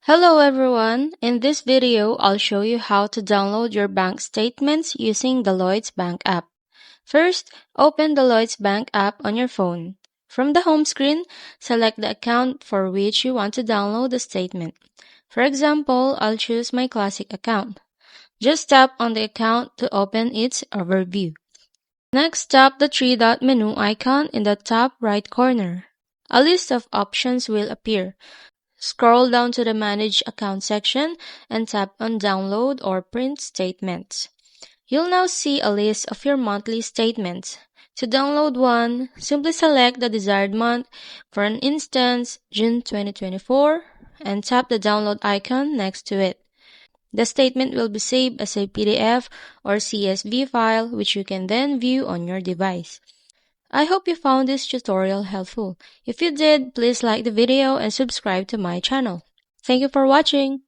Hello everyone! In this video, I'll show you how to download your bank statements using the Lloyds Bank app. First, open the Lloyds Bank app on your phone. From the home screen, select the account for which you want to download the statement. For example, I'll choose my classic account. Just tap on the account to open its overview. Next, tap the three-dot menu icon in the top right corner. A list of options will appear. Scroll down to the Manage Account section and tap on Download or Print Statements. You'll now see a list of your monthly statements. To download one, simply select the desired month, for an instance, June 2024, and tap the download icon next to it. The statement will be saved as a PDF or CSV file, which you can then view on your device. I hope you found this tutorial helpful. If you did, please like the video and subscribe to my channel. Thank you for watching.